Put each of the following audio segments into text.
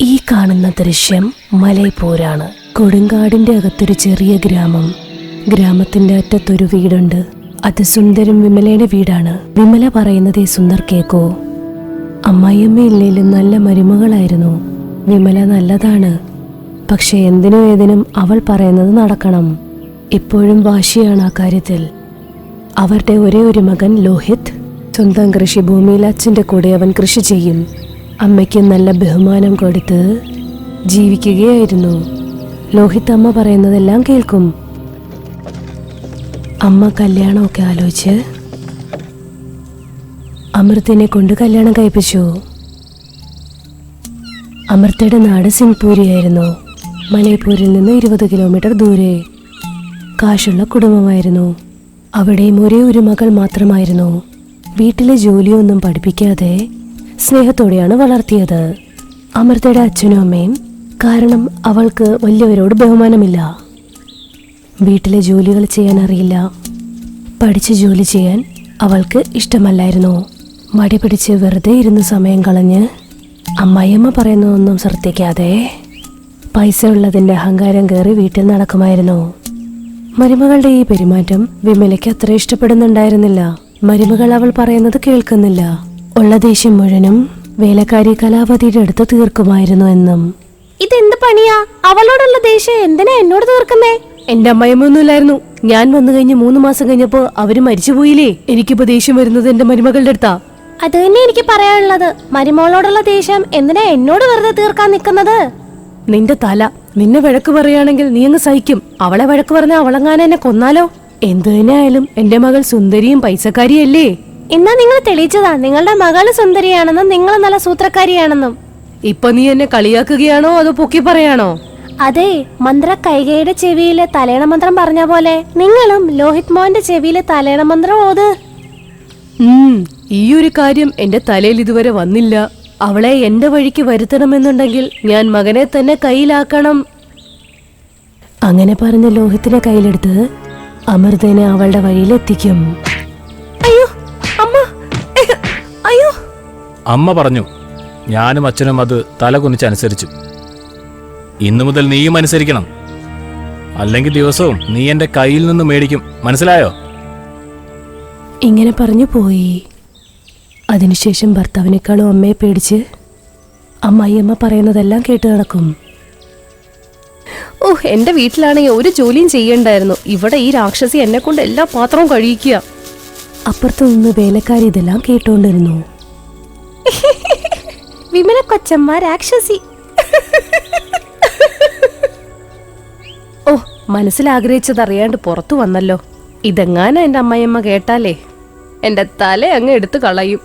ഈ കാണുന്ന ദൃശ്യം മലൈപ്പൂരാണ്. കൊടുങ്കാടിന്റെ അകത്തൊരു ചെറിയ ഗ്രാമം. ഗ്രാമത്തിന്റെ അറ്റത്തൊരു വീടുണ്ട്. അത് സുന്ദരും വിമലയുടെ വീടാണ്. വിമല പറയുന്നതേ സുന്ദർ കേക്കോ. അമ്മായിയമ്മയില്ലേലും നല്ല മരുമകളായിരുന്നു. വിമല നല്ലതാണ്. പക്ഷെ എന്തിനും ഏതിനും അവൾ പറയുന്നത് നടക്കണം. ഇപ്പോഴും വാശിയാണ് ആ കാര്യത്തിൽ. അവരുടെ ഒരേ ഒരു മകൻ ലോഹിത്. സ്വന്തം കൃഷിഭൂമിയിൽ അച്ഛൻ്റെ കൂടെ അവൻ കൃഷി ചെയ്യും. അമ്മയ്ക്ക് നല്ല ബഹുമാനം കൊടുത്ത് ജീവിക്കുകയായിരുന്നു. ലോഹിത് അമ്മ പറയുന്നതെല്ലാം കേൾക്കും. അമ്മ കല്യാണമൊക്കെ ആലോചിച്ച് അമൃത്തിനെ കൊണ്ട് കല്യാണം കഴിപ്പിച്ചു. അമൃതയുടെ നാട് സിംഗ്പൂരിയായിരുന്നു. മലൈപ്പൂരിൽ നിന്ന് 20 കിലോമീറ്റർ ദൂരെ. കാശുള്ള കുടുംബമായിരുന്നു. അവിടെയും ഒരേ ഒരു മകൾ മാത്രമായിരുന്നു. വീട്ടിലെ ജോലിയൊന്നും പഠിപ്പിക്കാതെ സ്നേഹത്തോടെയാണ് വളർത്തിയത് അമൃതയുടെ അച്ഛനും അമ്മയും. കാരണം അവൾക്ക് വലിയവരോട് ബഹുമാനമില്ല. വീട്ടിലെ ജോലികൾ ചെയ്യാൻ അറിയില്ല. പഠിച്ച് ജോലി ചെയ്യാൻ അവൾക്ക് ഇഷ്ടമല്ലായിരുന്നു. മടി പിടിച്ച് വെറുതെ ഇരുന്ന് സമയം കളഞ്ഞ് അമ്മായിയമ്മ പറയുന്നതൊന്നും ശ്രദ്ധിക്കാതെ പൈസ ഉള്ളതിൻ്റെ അഹങ്കാരം കയറി വീട്ടിൽ നടക്കുമായിരുന്നു. മരുമകളുടെ ഈ പെരുമാറ്റം വിമലയ്ക്ക് അത്ര ഇഷ്ടപ്പെടുന്നുണ്ടായിരുന്നില്ല. മരുമകൾ അവൾ പറയുന്നത് കേൾക്കുന്നില്ല. ഉള്ള ദേഷ്യം മുഴുവനും വേലക്കാരി കലാവതിയുടെ അടുത്ത് തീർക്കുമായിരുന്നു എന്നും. ഇതെന്ത് പണിയാ? അവളോടുള്ള ദേഷ്യം എന്തിനാ എന്നോട് തീർക്കുന്നേ? എന്റെ അമ്മയമ്മൊന്നുമില്ലായിരുന്നു. ഞാൻ വന്നു കഴിഞ്ഞ് 3 മാസം കഴിഞ്ഞപ്പോ അവര് മരിച്ചുപോയില്ലേ. എനിക്കിപ്പോ ദേഷ്യം വരുന്നത് എന്റെ മരുമകളുടെ അടുത്താ. അത് തന്നെ എനിക്ക് പറയാനുള്ളത്. മരുമകളോടുള്ള ദേഷ്യം എന്തിനാ എന്നോട് വെറുതെ തീർക്കാൻ നിൽക്കുന്നത്? നിന്റെ തല. നിന്നെ വഴക്ക് പറയുകയാണെങ്കിൽ നീ അങ്ങ് സഹിക്കും. അവളെ വഴക്ക് പറഞ്ഞ അവളെങ്ങാനും എന്നെ കൊന്നാലോ? എന്തു തന്നെ ആയാലും എന്റെ മകൾ സുന്ദരിയും പൈസക്കാരിയല്ലേ. എന്നാ നിങ്ങൾ തെളിയിച്ചതാ നിങ്ങളുടെ മകള് സുന്ദരിയാണെന്നും നിങ്ങൾ നല്ല സൂത്രക്കാരിയാണെന്നും. ഇപ്പൊ നീ എന്നെ കളിയാക്കുകയാണോ അതോ പൊക്കി പറയാണോ? അതെ, മന്ത്ര കൈകയുടെ ചെവിയിലെ തലേണ മന്ത്രം പറഞ്ഞ പോലെ നിങ്ങളും ലോഹിത് മോന്റെ ചെവിയിലെ തലേണ മന്ത്രം ഓത്. ഈ ഒരു കാര്യം എന്റെ തലയിൽ ഇതുവരെ വന്നില്ല. അവളെ എന്റെ വഴിക്ക് വരുത്തണമെന്നുണ്ടെങ്കിൽ ഞാൻ മകനെ തന്നെ കയ്യിലാക്കണം. അങ്ങനെ പറഞ്ഞ ലോഹിത്തിനെ കയ്യിലെടുത്ത് അമൃതനെ അവളുടെ വഴിയിലെത്തിക്കും. അയ്യോ അമ്മ, അയ്യോ. അമ്മ പറഞ്ഞു. ഞാനും അച്ഛനും അത് തലകുനിച്ചനുസരിച്ചു. ഇന്നു മുതൽ നീയും അനുസരിക്കണം. അല്ലെങ്കിൽ ദിവസവും നീ എന്റെ കയ്യിൽ നിന്ന് മേടിക്കും. മനസ്സിലായോ? ഇങ്ങനെ പറഞ്ഞു പോയി. അതിനുശേഷം ഭർത്താവിനേക്കാളും അമ്മയെ പേടിച്ച് അമ്മായിയമ്മ പറയുന്നതെല്ലാം കേട്ട് നടക്കും. എന്റെ വീട്ടിലാണെങ്കിൽ ഒരു ജോലിയും ചെയ്യണ്ടായിരുന്നു. ഇവിടെ ഈ രാക്ഷസി എന്നെ കൊണ്ട് എല്ലാ പാത്രവും കഴിയിക്കുക. അപ്പുറത്തു നിന്ന് വേലക്കാരി ഇതെല്ലാം കേട്ടോണ്ടിരുന്നു. വിമല കൊച്ചമ്മ രാക്ഷസി. മനസ്സിലാഗ്രഹിച്ചത് അറിയാണ്ട് പുറത്തു വന്നല്ലോ. ഇതെങ്ങാനും എന്റെ അമ്മായിയമ്മ കേട്ടാലേ എന്റെ തല അങ്ങ് എടുത്തു കളയും.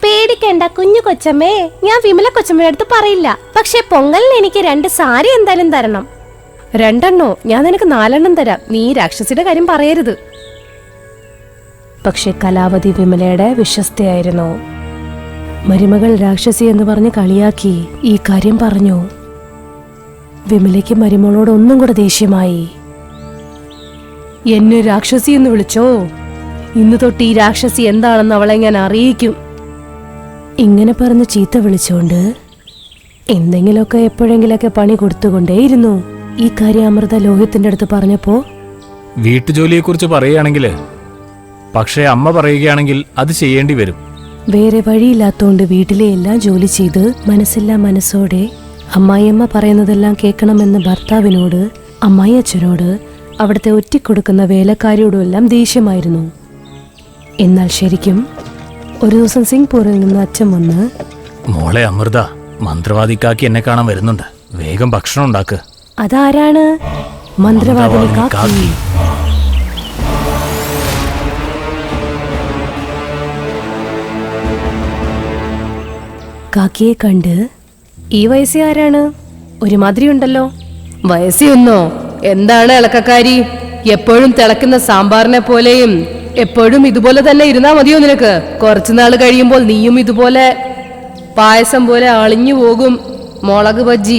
പേടിക്കണ്ട കുഞ്ഞു കൊച്ചമ്മേ, ഞാൻ വിമല കൊച്ചമ്മയുടെ അടുത്ത് പറയില്ല. പക്ഷെ പൊങ്കലിന് എനിക്ക് 2 സാരി എന്തായാലും തരണം. 2 എണ്ണോ? ഞാൻ നിനക്ക് 4 എണ്ണം തരാം. നീ രാക്ഷസിയുടെ കാര്യം പറയരുത്. പക്ഷെ കലാവതി വിമലയുടെ വിശ്വസ്തയായിരുന്നു. മരുമകൾ രാക്ഷസി എന്ന് പറഞ്ഞ് കളിയാക്കി ഈ കാര്യം പറഞ്ഞു. വിമലയ്ക്ക് മരുമകളോട് ഒന്നും കൂടെ ദേഷ്യമായി. എന്നെ രാക്ഷസി എന്ന് വിളിച്ചോ? ഇന്ന് തൊട്ട് ഈ രാക്ഷസി എന്താണെന്ന് അവളെ ഞാൻ അറിയിക്കും. ഇങ്ങനെ പറഞ്ഞ് ചീത്ത വിളിച്ചോണ്ട് എന്തെങ്കിലുമൊക്കെ എപ്പോഴെങ്കിലൊക്കെ പണി കൊടുത്തുകൊണ്ടേയിരുന്നു. ഈ കാര്യം അമൃത ലോഹിത്തിന്റെ അടുത്ത് പറഞ്ഞപ്പോ, വീട്ടുജോലിയെക്കുറിച്ച് പറയുകയാണെങ്കിൽ, പക്ഷേ അമ്മ പറയുകയാണെങ്കിൽ അത് ചെയ്യേണ്ടി വരും. വേറെ വഴിയില്ലാത്തോണ്ട് വീട്ടിലെ എല്ലാം ജോലി ചെയ്ത് മനസ്സില്ലാ മനസ്സോടെ അമ്മായിയമ്മ പറയുന്നതെല്ലാം കേൾക്കണമെന്ന് ഭർത്താവിനോട്, അമ്മായി അച്ഛനോട്, അവിടുത്തെ ഒറ്റിക്കൊടുക്കുന്ന വേലക്കാരിയോടും എല്ലാം ദേഷ്യമായിരുന്നു. എന്നാൽ ശരിക്കും ഒരു ദിവസം സിംഗ്പൂരിൽ നിന്ന് അച്ഛൻ വന്ന്, മോളെ അമൃത, മന്ത്രവാദിക്കാക്കി എന്നെ കാണാൻ വരുന്നുണ്ട്. വേഗം ഭക്ഷണം ഉണ്ടാക്ക്. അതാരാണ്? മന്ത്രവാദിനി കാക്കി. കാക്കിയെ കണ്ട്, ഈ വയസ്സേ ആരാണ്? ഒരുമാതിരി ഉണ്ടല്ലോ. വയസ്സൊന്നോ? എന്താണ് ഇളക്കക്കാരി? എപ്പോഴും തിളക്കുന്ന സാമ്പാറിനെ പോലെയും എപ്പോഴും ഇതുപോലെ തന്നെ ഇരുന്നാ മതിയോ നിനക്ക്? കുറച്ചുനാള് കഴിയുമ്പോൾ നീയും ഇതുപോലെ പായസം പോലെ അളിഞ്ഞു പോകും. മുളക് ബജ്ജി.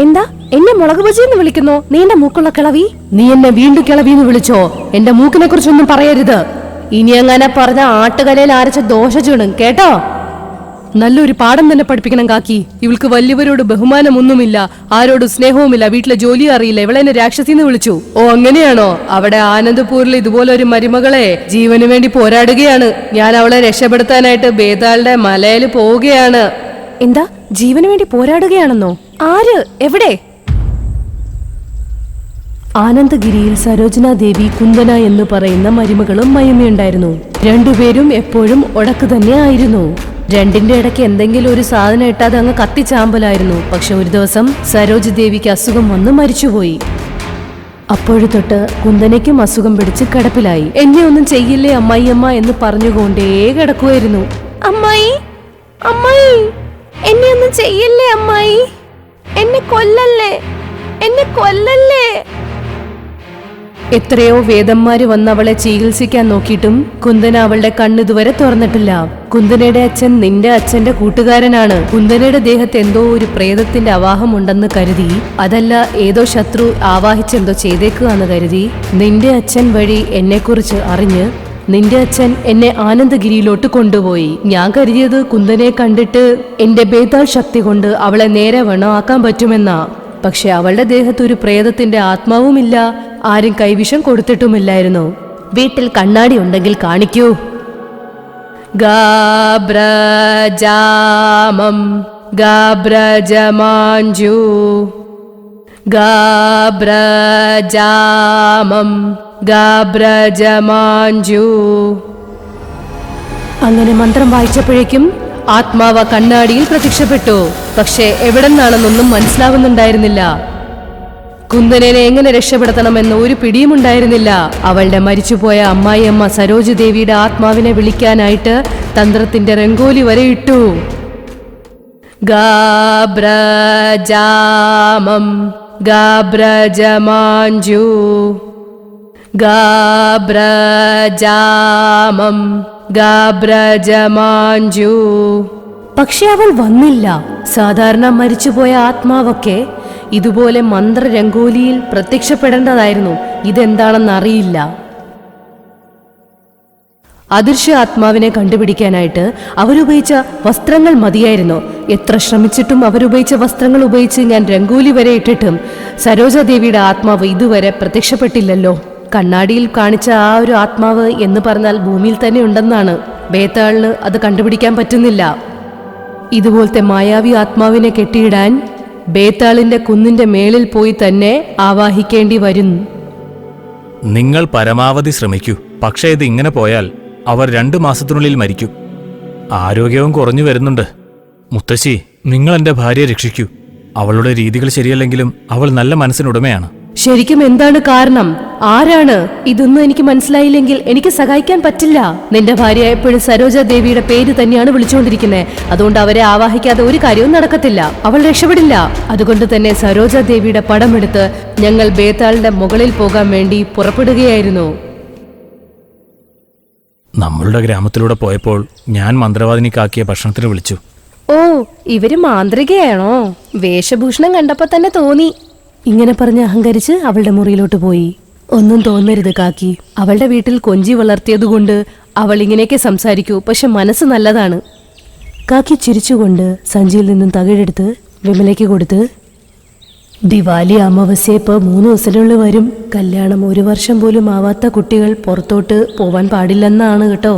എന്താ എന്നെ മുളക് ബജ്ജി എന്ന് വിളിക്കുന്നോ? നീ എന്റെ മൂക്കുള്ള കിളവി. നീ എന്നെ വീണ്ടും കിളവി എന്ന് വിളിച്ചോ? എന്റെ മൂക്കിനെ കുറിച്ചൊന്നും പറയരുത്. ഇനി അങ്ങനെ പറഞ്ഞ ആട്ടുകലയിൽ അരച്ച ദോശ ചൂടും കേട്ടോ. നല്ലൊരു പാഠം തന്നെ പഠിപ്പിക്കണം കാക്കി. ഇവൾക്ക് വലിയവരോട് ബഹുമാനമൊന്നുമില്ല, ആരോടും സ്നേഹവുമില്ല, വീട്ടിലെ ജോലി അറിയില്ല, ഇവളെന്നെ രാക്ഷസിന്ന് വിളിച്ചു. ഓ അങ്ങനെയാണോ? അവിടെ ആനന്ദപൂരിൽ ഇതുപോലെ ഒരു മരുമകളെ ജീവന് വേണ്ടി പോരാടുകയാണ്. ഞാൻ അവളെ രക്ഷപ്പെടുത്താനായിട്ട് ബേതാളുടെ മലയിൽ പോവുകയാണ്. എന്താ, ജീവന് വേണ്ടി പോരാടുകയാണെന്നോ? ആര്? എവിടെ? ആനന്ദഗിരിയിൽ സരോജന ദേവി, കുന്ദന എന്ന് പറയുന്ന മരുമകളും മയമ്മയുണ്ടായിരുന്നു. രണ്ടുപേരും എപ്പോഴും ഒടക്ക് തന്നെ ആയിരുന്നു. രണ്ടിന്റെ ഇടയ്ക്ക് എന്തെങ്കിലും ഒരു സാധനം ഇട്ടാതെ അങ്ങ് കത്തിച്ചാമ്പലായിരുന്നു. പക്ഷെ ഒരു ദിവസം സരോജ ദേവിക്ക് അസുഖം വന്ന് മരിച്ചുപോയി. അപ്പോഴു തൊട്ട് കുന്ദനയ്ക്കും അസുഖം പിടിച്ച് കിടപ്പിലായി. എന്നെ ഒന്നും ചെയ്യില്ലേ അമ്മായിയമ്മ എന്ന് പറഞ്ഞുകൊണ്ടേ കിടക്കുമായിരുന്നു. അമ്മായി, അമ്മായി, എന്നെ ഒന്നും ചെയ്യല്ലേ അമ്മായി, എന്നെ കൊല്ലല്ലേ, എന്നെ കൊല്ലല്ലേ. എത്രയോ വേദന്മാര് വന്ന് അവളെ ചികിത്സിക്കാൻ നോക്കിയിട്ടും കുന്ദന അവളുടെ കണ്ണിതുവരെ തുറന്നിട്ടില്ല. കുന്ദനയുടെ അച്ഛൻ നിന്റെ അച്ഛന്റെ കൂട്ടുകാരനാണ്. കുന്ദനയുടെ ദേഹത്ത് എന്തോ ഒരു പ്രേതത്തിന്റെ അവാഹമുണ്ടെന്ന് കരുതി, അതല്ല ഏതോ ശത്രു ആവാഹിച്ചെന്തോ ചെയ്തേക്കുകയെന്ന് കരുതി, നിന്റെ അച്ഛൻ വഴി എന്നെക്കുറിച്ച് അറിഞ്ഞ് നിന്റെ അച്ഛൻ എന്നെ ആനന്ദഗിരിയിലോട്ട് കൊണ്ടുപോയി. ഞാൻ കരുതിയത് കുന്ദനയെ കണ്ടിട്ട് എന്റെ ബേതാൾ ശക്തി കൊണ്ട് അവളെ നേരെ വണ്ണമാക്കാൻ പറ്റുമെന്നാ. പക്ഷെ അവളുടെ ദേഹത്തൊരു പ്രേതത്തിന്റെ ആത്മാവുമില്ല, ആരും കൈവിഷം കൊടുത്തിട്ടുമില്ലായിരുന്നു. വീട്ടിൽ കണ്ണാടി ഉണ്ടെങ്കിൽ കാണിക്കൂ. ഗാബ്രജാമം ഗാബ്രജമാഞ്ചു ഗാബ്രജാമം ഗാബ്രജമാഞ്ചു. അങ്ങനെ മന്ത്രം വായിച്ചപ്പോഴേക്കും ആത്മാവ് കണ്ണാടിയിൽ പ്രത്യക്ഷപ്പെട്ടു. പക്ഷെ എവിടെന്നാണെന്നൊന്നും മനസ്സിലാവുന്നുണ്ടായിരുന്നില്ല. കുന്ദനനെ എങ്ങനെ രക്ഷപ്പെടുത്തണമെന്ന് ഒരു പിടിയുമുണ്ടായിരുന്നില്ല. അവളുടെ മരിച്ചുപോയ അമ്മായിയമ്മ സരോജ ദേവിയുടെ ആത്മാവിനെ വിളിക്കാനായിട്ട് തന്ത്രത്തിന്റെ രംഗോലി വരെ ഇട്ടു. ഗാബ്രജാമം ഗാബ്രജമാഞ്ചു ഗാബ്രജാമം ഗാബ്രജമാഞ്ചു. പക്ഷെ അവൾ വന്നില്ല. സാധാരണ മരിച്ചുപോയ ആത്മാവൊക്കെ ഇതുപോലെ മന്ത്രരംഗോലിയിൽ പ്രത്യക്ഷപ്പെടേണ്ടതായിരുന്നു. ഇതെന്താണെന്നറിയില്ല. അദൃശ്യ ആത്മാവിനെ കണ്ടുപിടിക്കാനായിട്ട് അവരുപയോഗിച്ച വസ്ത്രങ്ങൾ മതിയായിരുന്നു. എത്ര ശ്രമിച്ചിട്ടും അവരുപയോഗിച്ച വസ്ത്രങ്ങൾ ഉപയോഗിച്ച് ഞാൻ രംഗോലി വരെ ഇട്ടിട്ടും സരോജാദേവിയുടെ ആത്മാവ് ഇതുവരെ പ്രത്യക്ഷപ്പെട്ടില്ലല്ലോ. കണ്ണാടിയിൽ കാണിച്ച ആ ഒരു ആത്മാവ് എന്ന് പറഞ്ഞാൽ ഭൂമിയിൽ തന്നെ ഉണ്ടെന്നാണ്. ബേതാളിന് അത് കണ്ടുപിടിക്കാൻ പറ്റുന്നില്ല. ഇതുപോലത്തെ മായാവി ആത്മാവിനെ കെട്ടിയിടാൻ ബേതാളിന്റെ കുന്നിന്റെ മേളിൽ പോയി തന്നെ ആവാഹിക്കേണ്ടി വരും. നിങ്ങൾ പരമാവധി ശ്രമിക്കൂ. പക്ഷേ ഇത് ഇങ്ങനെ പോയാൽ അവർ 2 മാസത്തിനുള്ളിൽ മരിക്കും. ആരോഗ്യവും കുറഞ്ഞു വരുന്നുണ്ട്. മുത്തശ്ശി, നിങ്ങൾ എന്റെ ഭാര്യയെ രക്ഷിക്കൂ. അവളുടെ രീതികൾ ശരിയല്ലെങ്കിലും അവൾ നല്ല മനസ്സിനുടമയാണ്. ശരിക്കും എന്താണ് കാരണം? ആരാണ്? ഇതൊന്നും എനിക്ക് മനസ്സിലായില്ലെങ്കിൽ എനിക്ക് സഹായിക്കാൻ പറ്റില്ല. നിന്റെ ഭാര്യ എപ്പോഴും സരോജ ദേവിയുടെ പേര് തന്നെയാണ് വിളിച്ചുകൊണ്ടിരിക്കുന്നത്. അതുകൊണ്ട് അവരെ ആവാഹിക്കാതെ ഒരു കാര്യവും നടക്കത്തില്ല. അവൾ രക്ഷപ്പെടില്ല. അതുകൊണ്ട് തന്നെ സരോജ ദേവിയുടെ പടമെടുത്ത് ഞങ്ങൾ ബേതാളിന്റെ മുകളിൽ പോകാൻ വേണ്ടി പുറപ്പെടുകയായിരുന്നു. നമ്മളുടെ ഗ്രാമത്തിലൂടെ പോയപ്പോൾ ഞാൻ മന്ത്രവാദിനിക്കാക്കിയ ഭക്ഷണത്തിന് വിളിച്ചു. ഓ, ഇവര് മാന്ത്രികയാണോ? വേഷഭൂഷണം കണ്ടപ്പോ തന്നെ തോന്നി. ഇങ്ങനെ പറഞ്ഞ് അഹങ്കരിച്ച് അവളുടെ മുറിയിലോട്ട് പോയി. ഒന്നും തോന്നരുത് കാക്കി. അവളുടെ വീട്ടിൽ കൊഞ്ചി വളർത്തിയതുകൊണ്ട് അവൾ ഇങ്ങനെയൊക്കെ സംസാരിക്കൂ. പക്ഷെ മനസ്സ് നല്ലതാണ്. കാക്കി ചിരിച്ചുകൊണ്ട് സഞ്ചിയിൽ നിന്നും തകിടെടുത്ത് വിമലയ്ക്ക് കൊടുത്ത്, ദിവാലി അമാവാസ്യ ഇപ്പോൾ 3 ദിവസത്തിനുള്ളിൽ വരും. കല്യാണം 1 വർഷം പോലും ആവാത്ത കുട്ടികൾ പുറത്തോട്ട് പോവാൻ പാടില്ലെന്നാണ് കേട്ടോ.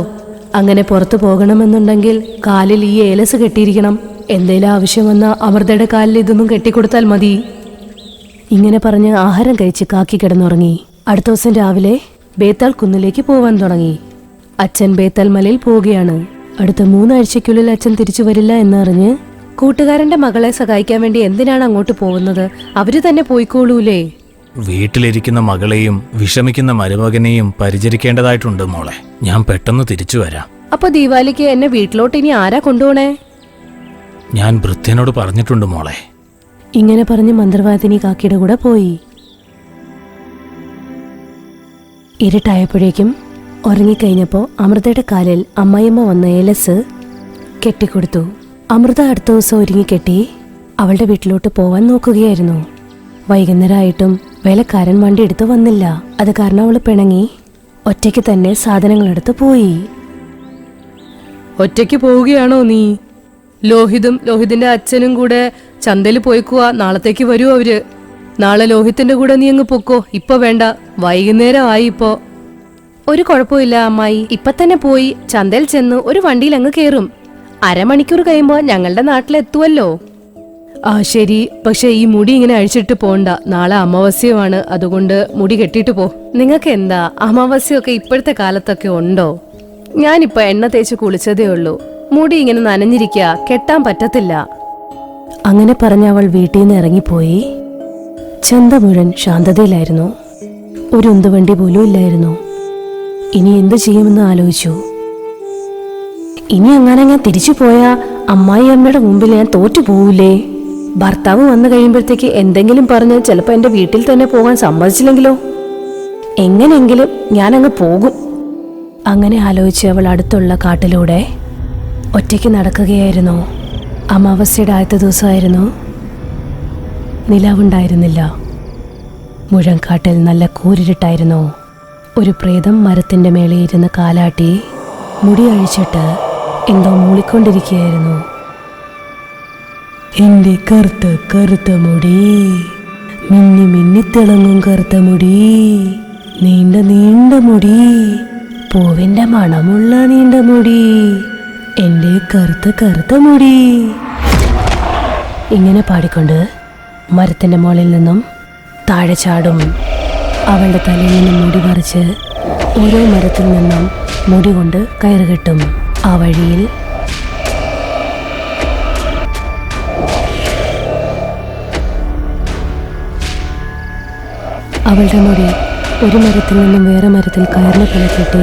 അങ്ങനെ പുറത്തു പോകണമെന്നുണ്ടെങ്കിൽ കാലിൽ ഈ ഏലസ് കെട്ടിയിരിക്കണം. എന്തേലും ആവശ്യം വന്നാൽ അമൃതയുടെ കാലിൽ ഇതൊന്നും കെട്ടിക്കൊടുത്താൽ മതി. ഇങ്ങനെ പറഞ്ഞ് ആഹാരം കഴിച്ച് കാക്കി കിടന്നുറങ്ങി. അടുത്ത ദിവസം രാവിലെ ബേതാൾ കുന്നിലേക്ക് പോവാൻ തുടങ്ങി. അച്ഛൻ ബേതാൾ മലയിൽ പോവുകയാണ്. അടുത്ത 3 ആഴ്ചയ്ക്കുള്ളിൽ അച്ഛൻ തിരിച്ചു വരില്ല എന്നറിഞ്ഞ് കൂട്ടുകാരന്റെ മകളെ സഹായിക്കാൻ വേണ്ടി എന്തിനാണ് അങ്ങോട്ട് പോകുന്നത്? അവര് തന്നെ പോയിക്കോളൂലേ. വീട്ടിലിരിക്കുന്ന മകളെയും വിഷമിക്കുന്ന മരുമകനെയും പരിചരിക്കേണ്ടതായിട്ടുണ്ട് മോളെ. ഞാൻ പെട്ടെന്ന് തിരിച്ചു വരാം. അപ്പൊ ദീപാവലിക്ക് എന്നെ വീട്ടിലോട്ട് ഇനി ആരാ കൊണ്ടുപോണേ? ഞാൻ ഭൃത്യനോട് പറഞ്ഞിട്ടുണ്ട് മോളെ. ഇങ്ങനെ പറഞ്ഞ് മന്ത്രവാദിനി കാക്കിയുടെ കൂടെ പോയി. ഇരുട്ടായപ്പോഴേക്കും ഉറങ്ങിക്കഴിഞ്ഞപ്പോൾ അമൃതയുടെ കാലിൽ അമ്മായിയമ്മ വന്ന ഏലസ് കെട്ടിക്കൊടുത്തു. അമൃത അടുത്ത ദിവസം ഒരുങ്ങിക്കെട്ടി അവളുടെ വീട്ടിലോട്ട് പോവാൻ നോക്കുകയായിരുന്നു. വൈകുന്നേരമായിട്ടും വേലക്കാരൻ വണ്ടി എടുത്ത് വന്നില്ല. അത് കാരണം അവൾ പിണങ്ങി ഒറ്റയ്ക്ക് തന്നെ സാധനങ്ങളെടുത്ത് പോയി. ഒറ്റയ്ക്ക് പോവുകയാണോ നീ? ലോഹിതിന്റെ അച്ഛനും കൂടെ ചന്തയിൽ പോയിക്കുവാ. നാളത്തേക്ക് വരൂ അവര്. നാളെ ലോഹിത്തിന്റെ കൂടെ നീ അങ്ങ് പൊക്കോ. ഇപ്പൊ വേണ്ട, വൈകുന്നേരം ആയി ഇപ്പോ. ഒരു കുഴപ്പമില്ല അമ്മായി, ഇപ്പൊ തന്നെ പോയി ചന്തയിൽ ചെന്ന് ഒരു വണ്ടിയിൽ അങ്ങ് കേറും. അരമണിക്കൂർ കഴിയുമ്പോ ഞങ്ങളുടെ നാട്ടിലെത്തുവല്ലോ. ആ ശരി, പക്ഷെ ഈ മുടി ഇങ്ങനെ അഴിച്ചിട്ട് പോണ്ട. നാളെ അമാവാസ്യമാണ്, അതുകൊണ്ട് മുടി കെട്ടിട്ട് പോ. നിങ്ങൾക്ക് എന്താ അമാവാസ്യമൊക്കെ ഇപ്പോഴത്തെ കാലത്തൊക്കെ ഉണ്ടോ? ഞാനിപ്പോ എണ്ണ തേച്ച് കുളിച്ചതേ ഉള്ളൂ. മുടി ഇങ്ങനെ നനഞ്ഞിരിക്കുക, കെട്ടാൻ പറ്റത്തില്ല. അങ്ങനെ പറഞ്ഞ അവൾ വീട്ടിൽ നിന്ന് ഇറങ്ങിപ്പോയി. ചന്ത മുഴുവൻ ശാന്തതയിലായിരുന്നു. ഒരു ഉന്തുവണ്ടി പോലും ഇല്ലായിരുന്നു. ഇനി എന്തു ചെയ്യുമെന്ന് ആലോചിച്ചു. ഇനി അങ്ങനെ ഞാൻ തിരിച്ചു പോയാ അമ്മായി അമ്മയുടെ മുമ്പിൽ ഞാൻ തോറ്റു പോവില്ലേ? ഭർത്താവ് വന്നു കഴിയുമ്പോഴത്തേക്ക് എന്തെങ്കിലും പറഞ്ഞ് ചിലപ്പോൾ എൻ്റെ വീട്ടിൽ തന്നെ പോകാൻ സമ്മതിച്ചില്ലെങ്കിലോ? എങ്ങനെയെങ്കിലും ഞാനങ്ങ് പോകും. അങ്ങനെ ആലോചിച്ച് അവൾ അടുത്തുള്ള കാട്ടിലൂടെ ഒറ്റയ്ക്ക് നടക്കുകയായിരുന്നു. അമാവാസ്യയുടെ ആദ്യത്തെ ദിവസമായിരുന്നു. നിലാവുണ്ടായിരുന്നില്ല. മുഴുവൻ കാട്ടിൽ നല്ല കൂരിരുട്ടായിരുന്നു. ഒരു പ്രേതം മരത്തിന്റെ മേലെ ഇരുന്ന് കാലാട്ടി മുടി അഴിച്ചിട്ട് എന്തോ മൂളിക്കൊണ്ടിരിക്കുകയായിരുന്നു. എന്റെ കറുത്ത കറുത്ത മുടി, മിന്നി മിന്നിത്തിളങ്ങും കറുത്ത മുടി, നീണ്ട നീണ്ട മുടി, പൂവിന്റെ മണമുള്ള നീണ്ട മുടി, എന്റെ കറുത്ത കറുത്ത മുടി. ഇങ്ങനെ പാടിക്കൊണ്ട് മരത്തിന്റെ മുകളിൽ നിന്നും താഴെ ചാടും. അവളുടെ തലയിൽ നിന്നും മുടി പറിച്ച് ഓരോ മരത്തിൽ നിന്നും മുടി കൊണ്ട് കയറ് കെട്ടും. ആ വഴിയിൽ അവളുടെ മുടി ഒരു മരത്തിൽ നിന്നും വേറെ മരത്തിൽ കയറിന് പോലെ കെട്ടി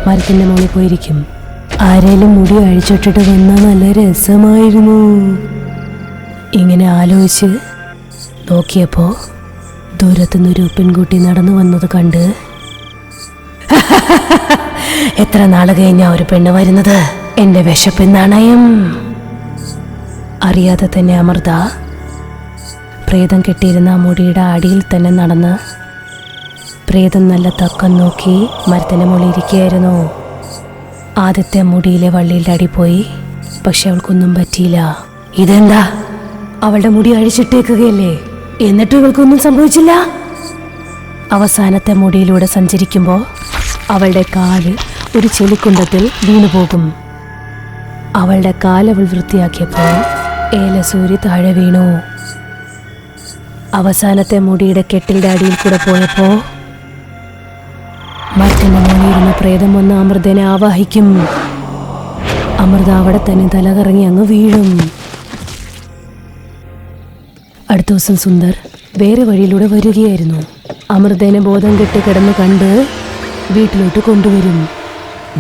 മരത്തിന്റെ മുകളിൽ പോയിരിക്കും. ആരേലും മുടി അഴിച്ചിട്ടിട്ട് വന്നാൽ നല്ല രസമായിരുന്നു. ഇങ്ങനെ ആലോചിച്ച് നോക്കിയപ്പോ ദൂരത്തുനിന്നൊരു പെൺകുട്ടി നടന്നു വന്നത് കണ്ട്, എത്ര നാള് കഴിഞ്ഞാ ഒരു പെണ്ണ് വരുന്നത്, എന്റെ വിശപ്പെന്നണയും. അറിയാതെ തന്നെ അമൃത പ്രേതം കെട്ടിയിരുന്ന മുടിയുടെ അടിയിൽ തന്നെ നടന്ന് പ്രേതം നല്ല തക്കം നോക്കി മരത്തിന്റെ മുകളിൽ ഇരിക്കുകയായിരുന്നു. ആദ്യത്തെ മുടിയിലെ വള്ളിയുടെ അടി പോയി. പക്ഷെ അവൾക്കൊന്നും പറ്റിയില്ല. ഇതെന്താ, അവളുടെ മുടി അഴിച്ചിട്ടേക്കുകയല്ലേ, എന്നിട്ടും ഇവൾക്കൊന്നും സംഭവിച്ചില്ല. അവസാനത്തെ മുടിയിലൂടെ സഞ്ചരിക്കുമ്പോൾ അവളുടെ കാല് ഒരു ചെളിക്കുണ്ടത്തിൽ വീണുപോകും. അവളുടെ കാലവൾ വൃത്തിയാക്കിയപ്പോൾ ഏലസൂരി താഴെ വീണു. അവസാനത്തെ മുടിയുടെ കെട്ടിന്റെ അടിയിൽ കൂടെ പോയപ്പോ മരത്തിന്റെ മുകളിലിരുന്ന പ്രേതം വന്ന് അമൃതനെ ആവാഹിക്കും. അമൃത അവിടെ തന്നെ തലകറങ്ങി അങ്ങ് വീഴും. അടുത്ത ദിവസം സുന്ദർ വേറെ വഴിയിലൂടെ വരികയായിരുന്നു. അമൃതേനെ ബോധം കെട്ട് കിടന്ന് കണ്ട് വീട്ടിലോട്ട് കൊണ്ടുവരും.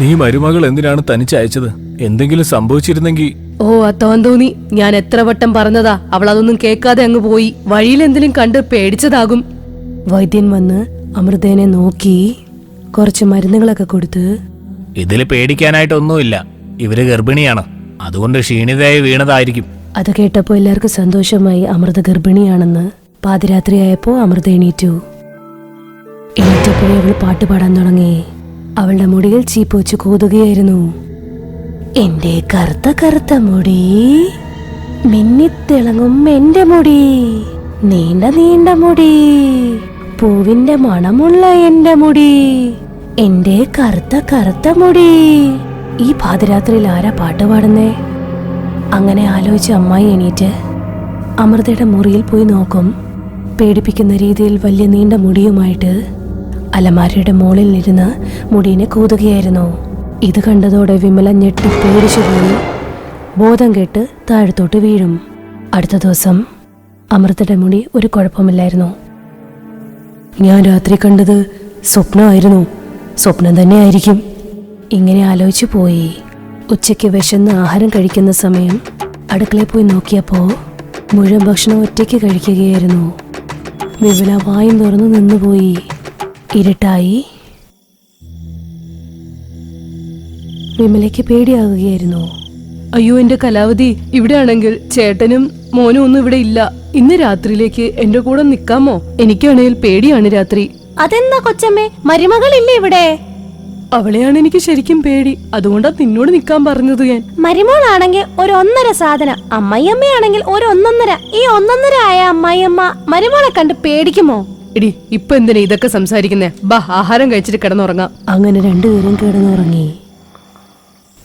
നീ മരുമകൾ എന്തിനാണ് തനിച്ചയച്ചത്? എന്തെങ്കിലും സംഭവിച്ചിരുന്നെങ്കിൽ. ഓ, അത്തവൻ തോന്നി. ഞാൻ എത്ര വട്ടം പറഞ്ഞതാ, അവൾ അതൊന്നും കേൾക്കാതെ അങ്ങ് പോയി. വഴിയിൽ എന്തെങ്കിലും കണ്ട് പേടിച്ചതാകും. വൈദ്യൻ വന്ന് അമൃതേനെ നോക്കി കുറച്ച് മരുന്നുകളൊക്കെ കൊടുത്ത്, ഇതില് പേടിക്കാനായിട്ടൊന്നുമില്ല, ഇവര് ഗർഭിണിയാണ്, അതുകൊണ്ട് ക്ഷീണിതയായി വീണതായിരിക്കും. അത് കേട്ടപ്പോൾ എല്ലാവർക്കും സന്തോഷമായി. അമൃത ഗർഭിണിയാണെന്ന്. പാതിരാത്രിയായപ്പോ അമൃത എണീറ്റു. എണീറ്റപ്പോഴേ അവൾ പാട്ട് പാടാൻ തുടങ്ങി. അവളുടെ മുടിയിൽ ചീപ്പ് വെച്ച് കൂതുകയായിരുന്നു. എന്റെ കറുത്ത കറുത്ത മുടി, മിന്നിത്തിളങ്ങും എന്റെ മുടി, നീണ്ട നീണ്ട മുടി, പൂവിന്റെ മണമുള്ള എന്റെ മുടി, എന്റെ കറുത്ത കറുത്ത മുടി. ഈ പാതിരാത്രിയിൽ ആരാ പാട്ട് പാടുന്നേ? അങ്ങനെ ആലോചിച്ച് അമ്മായി എണീറ്റ് അമൃതയുടെ മുറിയിൽ പോയി നോക്കും. പേടിപ്പിക്കുന്ന രീതിയിൽ വലിയ നീണ്ട മുടിയുമായിട്ട് അലമാരയുടെ മുകളിൽ ഇരുന്ന് മുടീനെ കൂതുകയായിരുന്നു. ഇത് കണ്ടതോടെ വിമല ഞെട്ടി പേടിച്ചു പോയി ബോധം കെട്ട് താഴത്തോട്ട് വീഴും. അടുത്ത ദിവസം അമൃതയുടെ മുടി ഒരു കുഴപ്പമില്ലായിരുന്നു. ഞാൻ രാത്രി കണ്ടത് സ്വപ്നമായിരുന്നു, സ്വപ്നം തന്നെ ആയിരിക്കും. ഇങ്ങനെ ആലോചിച്ചു പോയി. ഉച്ചയ്ക്ക് വിശന്ന് ആഹാരം കഴിക്കുന്ന സമയം അടുക്കളയിൽ പോയി നോക്കിയപ്പോ മുഴുവൻ ഭക്ഷണം ഒറ്റയ്ക്ക് കഴിക്കുകയായിരുന്നു. വിമല വായും തുറന്നു നിന്നുപോയി. ഇരുട്ടായി. വിമലയ്ക്ക് പേടിയാകുകയായിരുന്നു. അയ്യോ എന്റെ കലാവതി, ഇവിടെയാണെങ്കിൽ ചേട്ടനും മോനും ഒന്നും ഇവിടെ ഇല്ല. ഇന്ന് രാത്രിയിലേക്ക് എന്റെ കൂടെ നിക്കാമോ? എനിക്കാണെങ്കിൽ പേടിയാണ് രാത്രി. അതെന്താ കൊച്ചമ്മേ, മരുമകളില്ലേ ഇവിടെ? അവളെയാണ് എനിക്ക് ശരിക്കും പേടി. അതുകൊണ്ടാ നിന്നോട് നിക്കാൻ പറഞ്ഞത് ഞാൻ. മരുമോളാണെങ്കിൽ ഒരു 1.5 സാധനം, അമ്മയമ്മയാണെങ്കിൽ ഒരു 1.5. ഈ 1.5 ആയ അമ്മായിയമ്മ മരുമോളെ കണ്ട് പേടിക്കുമോ? എടി ഇപ്പൊ എന്തിനാ ഇതൊക്കെ സംസാരിക്കുന്നേ? ബാ, ആഹാരം കഴിച്ചിട്ട് കിടന്നുറങ്ങാം. അങ്ങനെ രണ്ടുപേരും കിടന്നുറങ്ങി.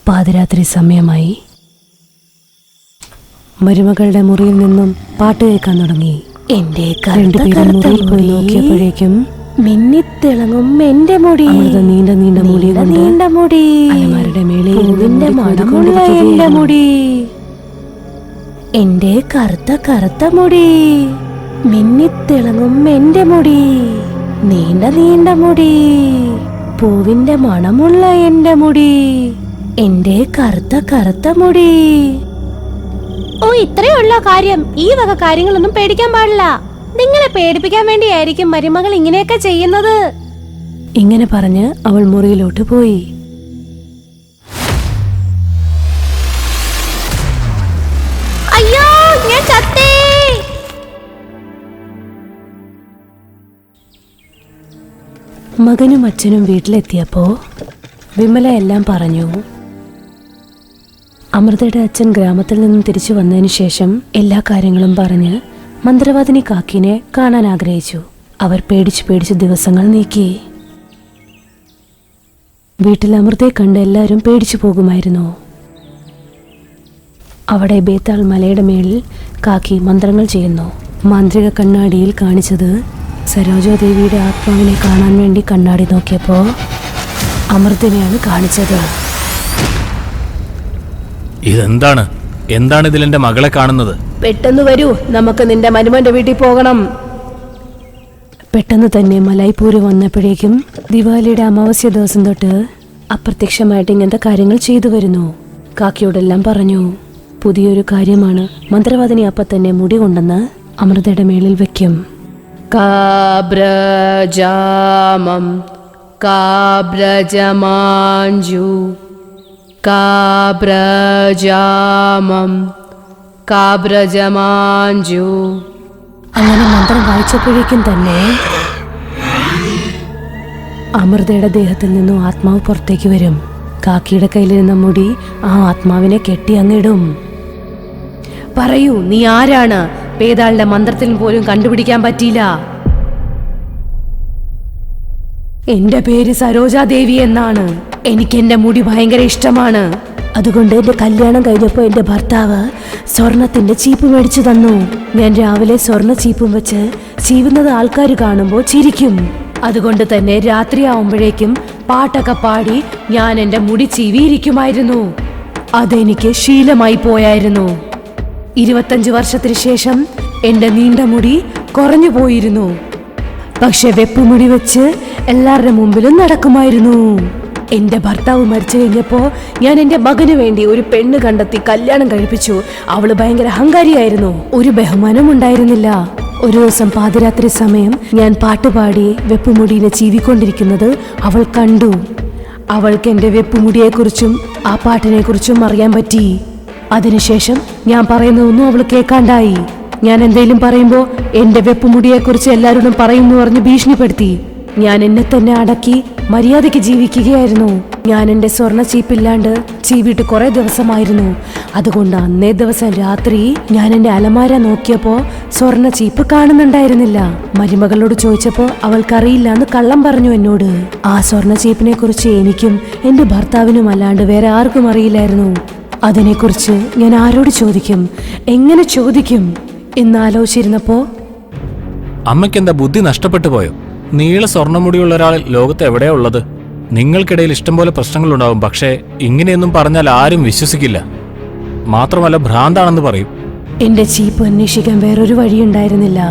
പാതിരാത്രി സമയമായി. മരുമകളുടെ മുറിയിൽ നിന്നും പാട്ട് കേൾക്കാൻ തുടങ്ങി. എന്റെ രണ്ടുപേരും മുറിയിൽ പോയി നോക്കിയപ്പോഴേക്കും മിന്നിത്തിളങ്ങും എന്റെ മുടി, നീണ്ട നീണ്ട മുടി, നീണ്ട മുടി, അലമാരുടെ മേളിൽ എന്റെ മുടി, എന്റെ കറുത്ത കറുത്ത മുടി, മിന്നിത്തിളങ്ങും എന്റെ മുടി, നീണ്ട നീണ്ട മുടി, പൂവിന്റെ മണമുള്ള എന്റെ മുടി, എന്റെ കറുത്ത കറുത്ത മുടി. ഓ, ഇത്രയുള്ള കാര്യം. ഈ വക കാര്യങ്ങളൊന്നും പേടിക്കാൻ പാടില്ല. നിങ്ങളെ പേടിപ്പിക്കാൻ വേണ്ടിയായിരിക്കും മരുമകൾ ഇങ്ങനെയൊക്കെ ചെയ്യുന്നത്. ഇങ്ങനെ പറഞ്ഞ് അവൾ മുറിയിലോട്ട് പോയി. അയ്യോ, ഞാൻ ചത്തേ. മകനും അച്ഛനും വീട്ടിലെത്തിയപ്പോ വിമല എല്ലാം പറഞ്ഞു. അമൃതയുടെ അച്ഛൻ ഗ്രാമത്തിൽ നിന്നും തിരിച്ചു വന്നതിന് ശേഷം എല്ലാ കാര്യങ്ങളും പറഞ്ഞ് മന്ത്രവാദിനി കാക്കിനെ കാണാൻ ആഗ്രഹിച്ചു. അവർ പേടിച്ച് ദിവസങ്ങൾ നീക്കി. വീട്ടിൽ അമൃതയെ കണ്ട് എല്ലാവരും പേടിച്ചു പോകുമായിരുന്നു. അവിടെ ബേത്താൾ മലയുടെ മേളിൽ കാക്കി മന്ത്രങ്ങൾ ചെയ്യുന്നു. മാന്ത്രിക കണ്ണാടിയിൽ കാണിച്ചത് സരോജാദേവിയുടെ ആത്മാവിനെ കാണാൻ വേണ്ടി കണ്ണാടി നോക്കിയപ്പോ അമൃതനെയാണ് കാണിച്ചത്. ഇതെന്താണ്? എന്താണ് ഇതിൽ എന്റെ മകളെ കാണുന്നത്? പെട്ടെന്ന് വരൂ, നമുക്ക് നിന്റെ മരുമന്റെ വീട്ടിൽ പോകണം. പെട്ടെന്ന് തന്നെ മലായ്പൂര് വന്നപ്പോഴേക്കും ദിവാലിയുടെ അമാവാസ്യ ദിവസം തൊട്ട് അപ്രത്യക്ഷമായിട്ട് ഇങ്ങനത്തെ കാര്യങ്ങൾ ചെയ്തു വരുന്നു. കാക്കിയോടെല്ലാം പറഞ്ഞു. പുതിയൊരു കാര്യമാണ്. മന്ത്രവാദിനി അപ്പ തന്നെ മുടി കൊണ്ടെന്ന് അമൃതയുടെ മേളിൽ വെക്കും. കാബ്രജാമം കാബ്രജമാഞ്ചു കാബ്രജാമം കാബ്രജമാഞ്ചു. അങ്ങനെ മന്ത്രം വായിച്ചപ്പോഴേക്കും തന്നെ അമൃതയുടെ ദേഹത്തിൽ നിന്നും ആത്മാവ് പുറത്തേക്ക് വരും. കാക്കിയുടെ കയ്യിലിരുന്ന മുടി ആ ആത്മാവിനെ കെട്ടി അങ്ങിടും. പറയൂ, നീ ആരാണ്? പേതാളുടെ മന്ത്രത്തിൽ പോലും കണ്ടുപിടിക്കാൻ പറ്റിയില്ല. എന്റെ പേര് സരോജാദേവി എന്നാണ്. എനിക്ക് എന്റെ മുടി ഭയങ്കര ഇഷ്ടമാണ്. അതുകൊണ്ട് എന്റെ കല്യാണം കഴിഞ്ഞപ്പോൾ എന്റെ ഭർത്താവ് സ്വർണത്തിന്റെ ചീപ്പ് മേടിച്ചു തന്നു. ഞാൻ രാവിലെ സ്വർണ്ണ ചീപ്പും വെച്ച് ചീവുന്നത് ആൾക്കാർ കാണുമ്പോൾ ചിരിക്കും. അതുകൊണ്ട് തന്നെ രാത്രിയാവുമ്പോഴേക്കും പാട്ടൊക്കെ പാടി ഞാൻ എന്റെ മുടി ചീവിയിരിക്കുമായിരുന്നു. അതെനിക്ക് ശീലമായി പോയായിരുന്നു. 25 വർഷത്തിന് ശേഷം എന്റെ നീണ്ട മുടി കുറഞ്ഞു പോയിരുന്നു. പക്ഷെ വെപ്പുമുടി വെച്ച് എല്ലാവരുടെ മുമ്പിലും നടക്കുമായിരുന്നു. എന്റെ ഭർത്താവ് മരിച്ചു കഴിഞ്ഞപ്പോ ഞാൻ എന്റെ മകന് വേണ്ടി ഒരു പെണ്ണ് കണ്ടെത്തി കല്യാണം കഴിപ്പിച്ചു. അവള് ഭയങ്കര അഹങ്കാരിയായിരുന്നു. ഒരു ബഹുമാനം ഉണ്ടായിരുന്നില്ല. ഒരു ദിവസം പാതിരാത്രി സമയം ഞാൻ പാട്ടുപാടി വെപ്പുമുടിയെ ചീവിക്കൊണ്ടിരിക്കുന്നത് അവൾ കണ്ടു. അവൾക്ക് എന്റെ വെപ്പുമുടിയെക്കുറിച്ചും ആ പാട്ടിനെ കുറിച്ചും അറിയാൻ പറ്റി. അതിനുശേഷം ഞാൻ പറയുന്നതൊന്നും അവൾ കേൾക്കാണ്ടായി. ഞാൻ എന്തെങ്കിലും പറയുമ്പോൾ എന്റെ വെപ്പുമുടിയെക്കുറിച്ച് എല്ലാവരോടും പറയുമെന്ന് പറഞ്ഞ് ഭീഷണിപ്പെടുത്തി. ഞാൻ എന്നെ തന്നെ അടക്കി മര്യാദയ്ക്ക് ജീവിക്കുകയായിരുന്നു. ഞാൻ എന്റെ സ്വർണ്ണ ചീപ്പില്ലാണ്ട് ചീവിട്ട് കുറെ ദിവസമായിരുന്നു. അതുകൊണ്ട് അന്നേ ദിവസം രാത്രി ഞാൻ എന്റെ അലമാര നോക്കിയപ്പോ സ്വർണ്ണ ചീപ്പ് കാണുന്നുണ്ടായിരുന്നില്ല. മരുമകളോട് ചോദിച്ചപ്പോ അവൾക്കറിയില്ല എന്ന് കള്ളം പറഞ്ഞു എന്നോട്. ആ സ്വർണ്ണ ചീപ്പിനെ കുറിച്ച് എനിക്കും എന്റെ ഭർത്താവിനും അല്ലാണ്ട് വേറെ ആർക്കും അറിയില്ലായിരുന്നു. അതിനെക്കുറിച്ച് ഞാൻ ആരോട് ചോദിക്കും, എങ്ങനെ ചോദിക്കും എന്നാലോചിച്ചിരുന്നപ്പോ അമ്മയ്ക്കെന്താ ബുദ്ധി നഷ്ടപ്പെട്ടു പോയോ? നീള സ്വർണ്ണമുടിയുള്ള ഒരാൾ ലോകത്ത് എവിടെയാ ഉള്ളത്? നിങ്ങൾക്കിടയിൽ ഇഷ്ടംപോലെ പ്രശ്നങ്ങളുണ്ടാവും. പക്ഷേ ഇങ്ങനെയൊന്നും പറഞ്ഞാൽ ആരും വിശ്വസിക്കില്ല. മാത്രമല്ല ഭ്രാന്താണെന്ന് പറയും. എന്റെ ചീപ്പ് അന്വേഷിക്കാൻ വേറൊരു വഴിയുണ്ടായിരുന്നില്ല.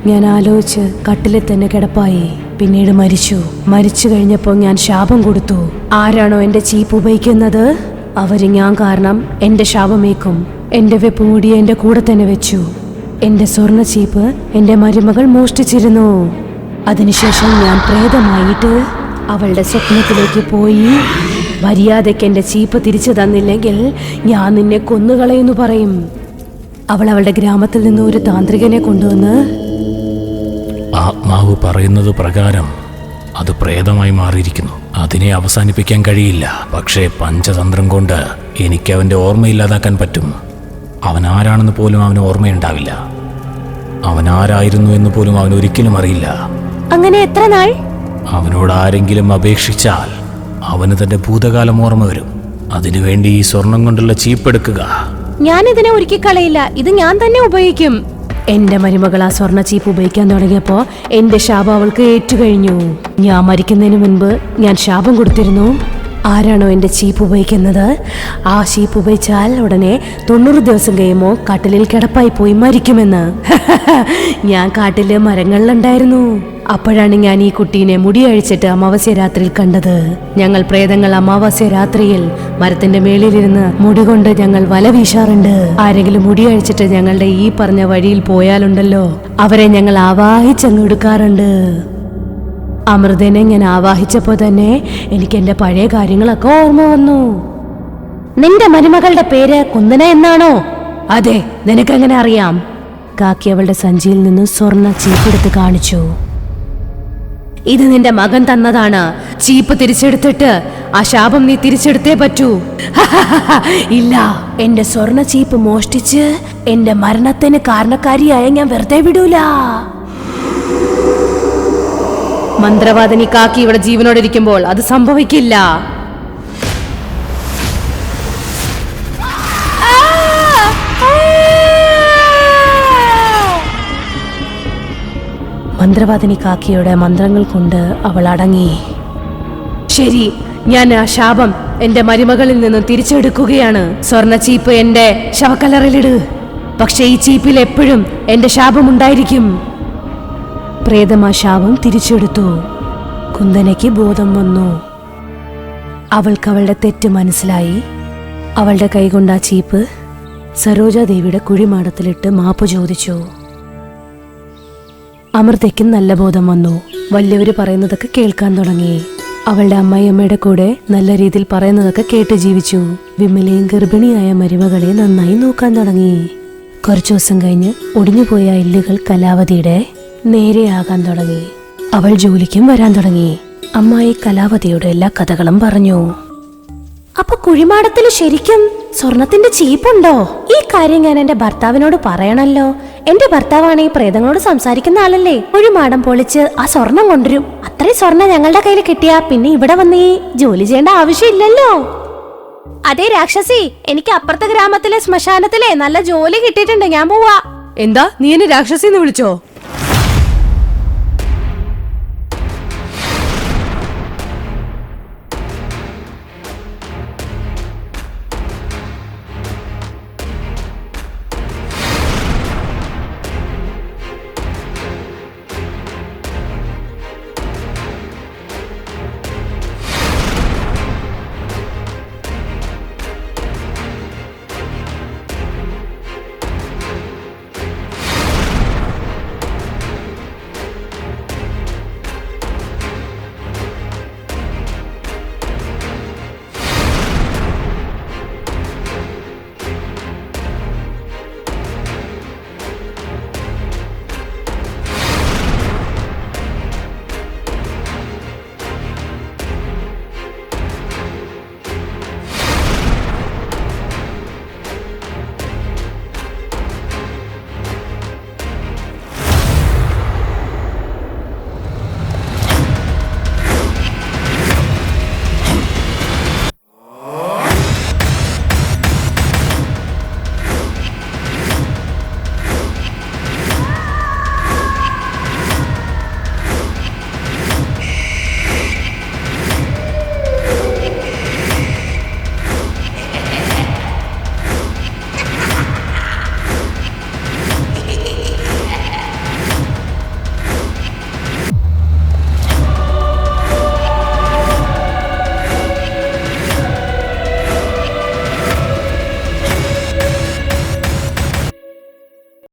ഞാൻ ആലോചിച്ച് കട്ടിലിൽ തന്നെ കിടപ്പായി. പിന്നീട് മരിച്ചു കഴിഞ്ഞപ്പോൾ ഞാൻ ശാപം കൊടുത്തു. ആരാണോ എന്റെ ചീപ്പ് ഉപയോഗിക്കുന്നത് അവര് ഞാൻ കാരണം എന്റെ ശാപമേക്കും. എന്റെ വെപ്പുമുടിയെ എന്റെ കൂടെ തന്നെ വെച്ചു. എന്റെ സ്വർണ്ണ ചീപ്പ് എന്റെ മരുമകൾ മോഷ്ടിച്ചിരുന്നു. അതിനുശേഷം ഞാൻ പ്രേതമായിട്ട് അവളുടെ സ്വപ്നത്തിലേക്ക് പോയി. മര്യാദയ്ക്ക് എന്റെ ചീപ്പ് തിരിച്ചു തന്നില്ലെങ്കിൽ ഞാൻ നിന്നെ കൊന്നുകളയെന്ന് പറയും. അവൾ അവളുടെ ഗ്രാമത്തിൽ നിന്ന് ഒരു താന്ത്രികനെ കൊണ്ടുവന്ന് ആത്മാവ് പറയുന്നത് പ്രകാരം അത് പ്രേതമായി മാറിയിരിക്കുന്നു. അതിനെ അവസാനിപ്പിക്കാൻ കഴിയില്ല. പക്ഷേ പഞ്ചതന്ത്രം കൊണ്ട് എനിക്ക് അവൻ്റെ ഓർമ്മയില്ലാതാക്കാൻ പറ്റും. അവൻ ആരാണെന്ന് പോലും അവന് ഓർമ്മയുണ്ടാവില്ല. അവൻ ആരായിരുന്നു എന്ന് പോലും അവൻ ഒരിക്കലും അറിയില്ല. അങ്ങനെ എത്ര നാൾ? അവനോട് ആരെങ്കിലും അപേക്ഷിച്ചാൽ അവന് തന്റെ ഭൂതകാലം ഓർമ്മ വരും. അതിനുവേണ്ടി ഈ സ്വർണം കൊണ്ടുള്ള ചീപ്പെടുക്കുക. ഞാൻ ഇതിനെ ഒരുക്കി കളയില്ല. ഇത് ഞാൻ തന്നെ ഉപയോഗിക്കും. എന്റെ മരുമകൾ ആ സ്വർണ്ണ ചീപ്പ് ഉപയോഗിക്കാൻ തുടങ്ങിയപ്പോ എന്റെ ശാപം അവൾക്ക് ഏറ്റുകഴിഞ്ഞു. ഞാൻ മരിക്കുന്നതിന് മുൻപ് ഞാൻ ശാപം കൊടുത്തിരുന്നു. ആരാണോ എന്റെ ചീപ്പ് ഉപയോഗിക്കുന്നത്, ആ ചീപ്പ് ഉപയോഗിച്ചാൽ ഉടനെ 90 ദിവസം കഴിയുമ്പോൾ കാട്ടിലിൽ കിടപ്പായി പോയി മരിക്കുമെന്ന്. ഞാൻ കാട്ടില് മരങ്ങളിലുണ്ടായിരുന്നു. അപ്പോഴാണ് ഞാൻ ഈ കുട്ടീനെ മുടി അഴിച്ചിട്ട് അമാവാസ്യ രാത്രിയിൽ കണ്ടത്. ഞങ്ങൾ പ്രേതങ്ങൾ അമാവാസ്യ രാത്രിയിൽ മരത്തിന്റെ മേളിലിരുന്ന് മുടി കൊണ്ട് ഞങ്ങൾ വല വീശാറുണ്ട്. ആരെങ്കിലും മുടി അഴിച്ചിട്ട് ഞങ്ങളുടെ ഈ പറഞ്ഞ വഴിയിൽ പോയാലുണ്ടല്ലോ, അവരെ ഞങ്ങൾ ആവാഹിച്ചങ്ങ് എടുക്കാറുണ്ട്. അമൃതനെ ഞാൻ ആവാഹിച്ചപ്പോ തന്നെ എനിക്ക് എന്റെ പഴയ കാര്യങ്ങളൊക്കെ ഓർമ്മ വന്നു. നിന്റെ മരുമകളുടെ പേര് കുന്ദന എന്നാണോ? അതെ, നിനക്കെങ്ങനെ അറിയാം? കാക്കി അവളുടെ സഞ്ചിയിൽ നിന്ന് സ്വർണ്ണ ചീപ്പെടുത്ത് കാണിച്ചു. ഇത് നിന്റെ മകൻ തന്നതാണ്. ചീപ്പ് തിരിച്ചെടുത്തിട്ട് ആ ശാപം നീ തിരിച്ചെടുത്തേ പറ്റൂ. ഇല്ല, എന്റെ സ്വർണ്ണ ചീപ്പ് മോഷ്ടിച്ച് എന്റെ മരണത്തിന് കാരണക്കാരിയായ ഞാൻ വെറുതെ വിടൂല. മന്ത്രവാദിനി കാക്കി ഇവിടെ ജീവനോടെ ഇരിക്കുമ്പോൾ അത് സംഭവിക്കില്ല. മന്ത്രവാദിനി കാക്കിയുടെ മന്ത്രങ്ങൾ കൊണ്ട് അവൾ അടങ്ങി. ശരി, ഞാൻ ആ ശാപം എന്റെ മരുമകളിൽ നിന്ന് തിരിച്ചെടുക്കുകയാണ്. സ്വർണ്ണ ചീപ്പ് എന്റെ ശവക്കല്ലറിലിട്. പക്ഷെ ഈ ചീപ്പിൽ എപ്പോഴും എന്റെ ശാപം ഉണ്ടായിരിക്കും. പ്രേതം ആ ശാപം തിരിച്ചെടുത്തു. കുന്ദനയ്ക്ക് ബോധം വന്നു. അവൾക്ക് അവളുടെ തെറ്റ് മനസ്സിലായി. അവളുടെ കൈകൊണ്ട് ആ ചീപ്പ് സരോജാദേവിയുടെ കുഴിമാടത്തിലിട്ട് മാപ്പ് ചോദിച്ചു. അമൃതയ്ക്കും നല്ല ബോധം വന്നു. വലിയവര് പറയുന്നതൊക്കെ കേൾക്കാൻ തുടങ്ങി. അവളുടെ അമ്മായിയമ്മയുടെ കൂടെ നല്ല രീതിയിൽ പറയുന്നതൊക്കെ കേട്ട് ജീവിച്ചു. വിമലയും ഗർഭിണിയായ മരുമകളെ നന്നായി നോക്കാൻ തുടങ്ങി. കുറച്ചു ദിവസം കഴിഞ്ഞ് ഒടിഞ്ഞുപോയ എല്ലുകൾ കലാവതിയുടെ നേരെയാകാൻ തുടങ്ങി. അവൾ ജോലിക്കും വരാൻ തുടങ്ങി. അമ്മായി കലാവതിയോട് എല്ലാ കഥകളും പറഞ്ഞു. അപ്പൊ കുഴിമാടത്തിൽ ശരിക്കും സ്വർണത്തിന്റെ ചീപ്പുണ്ടോ? ഈ കാര്യം ഞാൻ എന്റെ ഭർത്താവിനോട് പറയണല്ലോ. എന്റെ ഭർത്താവാണ് ഈ പ്രേതങ്ങളോട് സംസാരിക്കുന്ന ആളല്ലേ. കുഴിമാടം പൊളിച്ച് ആ സ്വർണം കൊണ്ടുവരും. അത്രയും സ്വർണം ഞങ്ങളുടെ കയ്യിൽ കിട്ടിയാ പിന്നെ ഇവിടെ വന്ന് ഈ ജോലി ചെയ്യേണ്ട ആവശ്യമില്ലല്ലോ. അതെ രാക്ഷസി, എനിക്ക് അപ്പുറത്തെ ഗ്രാമത്തിലെ ശ്മശാനത്തിലെ നല്ല ജോലി കിട്ടിയിട്ടുണ്ട്. ഞാൻ പോവാ. എന്താ, നീ എന്നെ രാക്ഷസിന്ന് വിളിച്ചോ?